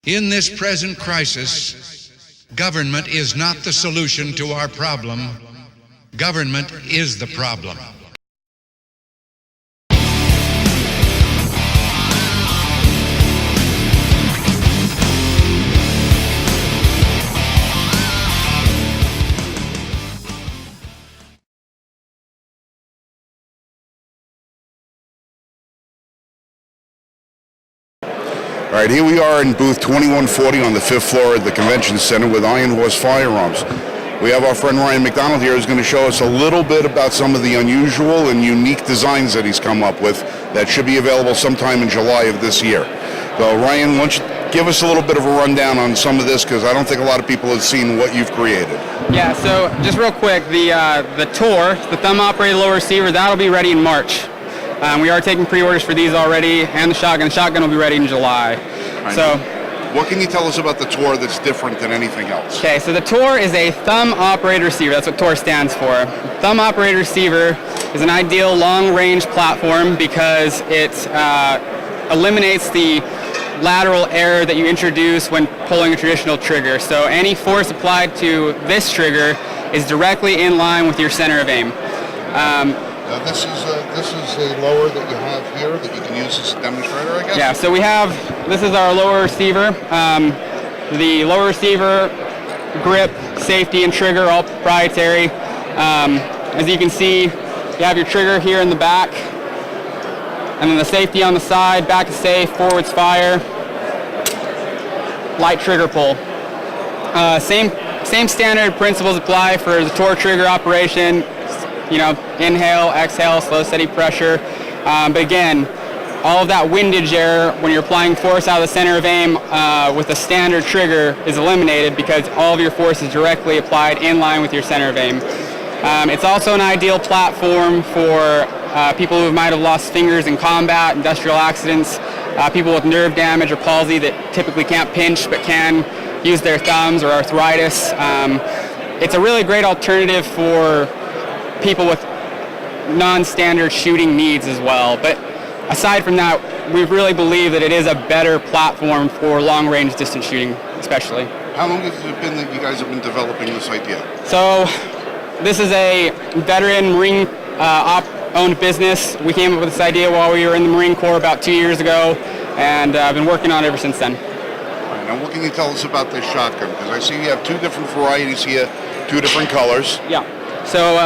In this present crisis, government is not the solution to our problem. Government is the problem. All right, here we are in booth 2140 on the 5th floor of the Convention Center with Ironhorse Firearms. We have our friend Ryan McDonald here who's going to show us a little bit about some of the unusual and unique designs that he's come up with that should be available sometime in July of this year. So Ryan, why don't you give us a little bit of a rundown on some of this, because I don't think a lot of people have seen what you've created. Yeah, so just real quick, the T.O.R, the thumb-operated lower receiver, that'll be ready in March. We are taking pre-orders for these already, and the shotgun. The shotgun will be ready in July. So, what can you tell us about the T.O.R that's different than anything else? Okay, so the T.O.R is a thumb-operated receiver. That's what T.O.R stands for. Thumb-operated receiver is an ideal long-range platform because it eliminates the lateral error that you introduce when pulling a traditional trigger. So any force applied to this trigger is directly in line with your center of aim. Now this is a lower that you have here that you can use as a demonstrator, I guess? Yeah, so this is our lower receiver. The lower receiver, grip, safety, and trigger are all proprietary. As you can see, you have your trigger here in the back, and then the safety on the side, back is safe, forwards fire, light trigger pull. Same standard principles apply for the T.O.R trigger operation. You know, inhale, exhale, slow, steady pressure. But again, all of that windage error when you're applying force out of the center of aim with a standard trigger is eliminated because all of your force is directly applied in line with your center of aim. It's also an ideal platform for people who might have lost fingers in combat, industrial accidents, people with nerve damage or palsy that typically can't pinch but can use their thumbs, or arthritis. It's a really great alternative for people with non-standard shooting needs as well. But aside from that, we really believe that it is a better platform for long-range distance shooting, especially. How long has it been that you guys have been developing this idea? So this is a veteran Marine owned business. We came up with this idea while we were in the Marine Corps about 2 years ago, and I've been working on it ever since then. All right, now what can you tell us about this shotgun? Because I see you have two different varieties here, two different colors. Yeah. So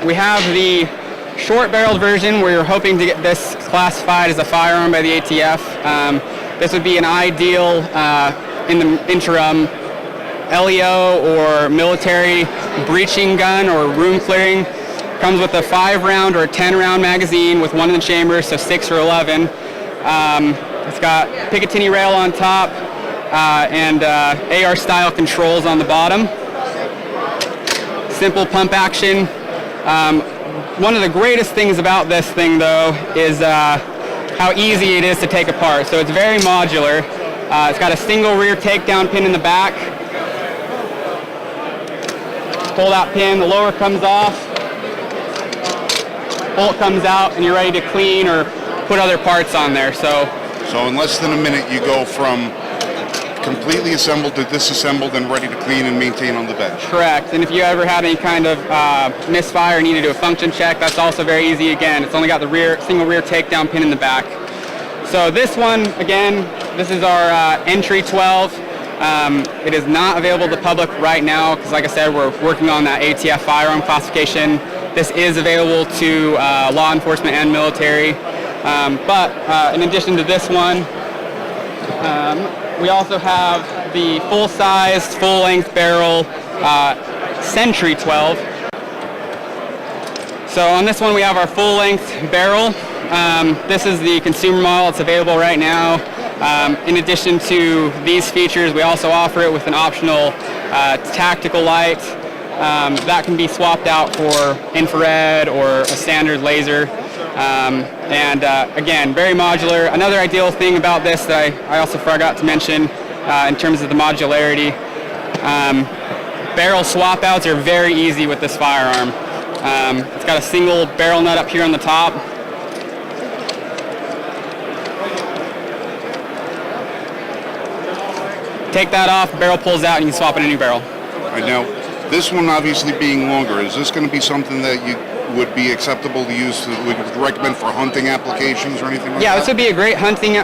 we have the short-barreled version where you're hoping to get this classified as a firearm by the ATF. This would be an ideal, in the interim, LEO or military breaching gun or room clearing. Comes with a 5-round or a 10-round magazine with one in the chamber, so 6 or 11. It's got Picatinny rail on top and AR-style controls on the bottom. Simple pump action. One of the greatest things about this thing, though, is how easy it is to take apart. So it's very modular. It's got a single rear takedown pin in the back. Pull that pin, the lower comes off, bolt comes out, and you're ready to clean or put other parts on there. So in less than a minute, you go from completely assembled to disassembled and ready to clean and maintain on the bench. Correct. And if you ever had any kind of misfire and need to do a function check, that's also very easy. Again, it's only got the single rear takedown pin in the back. So this one, again, this is our entry 12. It is not available to the public right now because, like I said, we're working on that ATF firearm classification. This is available to law enforcement and military. But in addition to this one, we also have the full-sized, full-length barrel Sentry 12. So on this one we have our full-length barrel. This is the consumer model. It's available right now. In addition to these features, we also offer it with an optional tactical light that can be swapped out for infrared or a standard laser. Again, very modular. Another ideal thing about this that I also forgot to mention in terms of the modularity, barrel swap outs are very easy with this firearm. It's got a single barrel nut up here on the top. take that off, the barrel pulls out, and you can swap in a new barrel. Right now, this one obviously being longer, is this going to be something that you would be acceptable to use, would you recommend for hunting applications or anything like that? Yeah, this would be a great hunting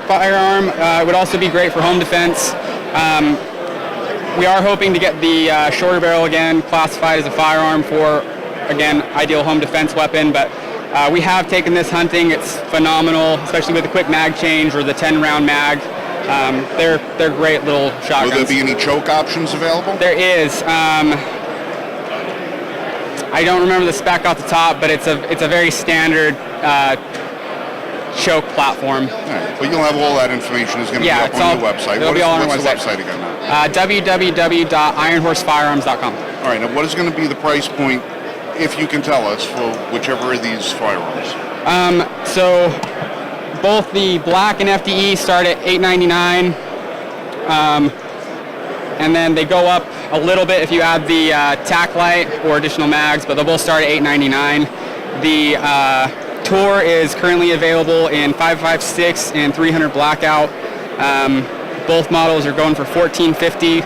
firearm. It would also be great for home defense. We are hoping to get the shorter barrel again classified as a firearm for, again, ideal home defense weapon, but we have taken this hunting. It's phenomenal, especially with the quick mag change or the 10-round mag. They're great little shotguns. Will there be any choke options available? There is. I don't remember the spec off the top, but it's a very standard choke platform. All right. But you'll have all that information is going to be up on your website. It'll be all on our website. What's the website again now? www.ironhorsefirearms.com. All right. Now, what is going to be the price point, if you can tell us, for whichever of these firearms? So both the black and FDE start at $8.99, and then they go up a little bit if you add the tack light or additional mags, but they'll both start at $8.99. The T.O.R is currently available in 5.56 and 300 blackout. Both models are going for $14.50.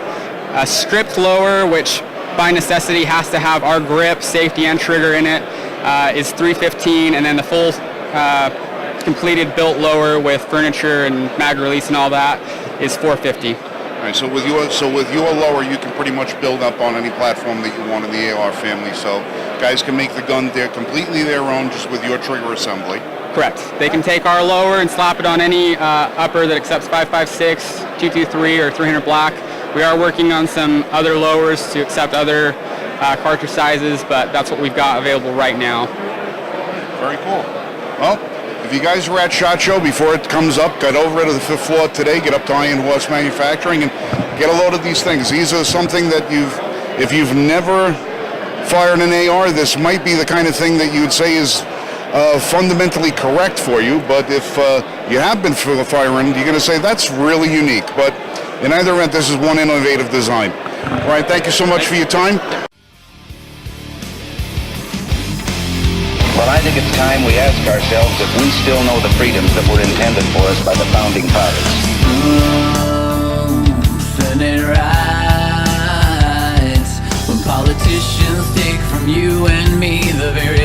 A stripped lower, which by necessity has to have our grip, safety, and trigger in it, is $3.15, and then the full completed built lower with furniture and mag release and all that is $4.50. All right, so with your lower, you can pretty much build up on any platform that you want in the AR family. So guys can make the gun completely their own, just with your trigger assembly. Correct. They can take our lower and slap it on any upper that accepts 5.56, 223, or 300 black. We are working on some other lowers to accept other cartridge sizes, but that's what we've got available right now. Very cool. Well, if you guys are at SHOT Show before it comes up, get over to the 5th floor today, get up to Ironhorse Manufacturing, and get a load of these things. These are something that if you've never fired an AR, this might be the kind of thing that you would say is fundamentally correct for you, but if you have been firing, you're going to say that's really unique. But in either event, this is one innovative design. All right, thank you so much for your time. Well, I think it's time we ask ourselves if we still know the freedoms that were intended for us by the founding fathers. Senate rights, when politicians take from you and me the very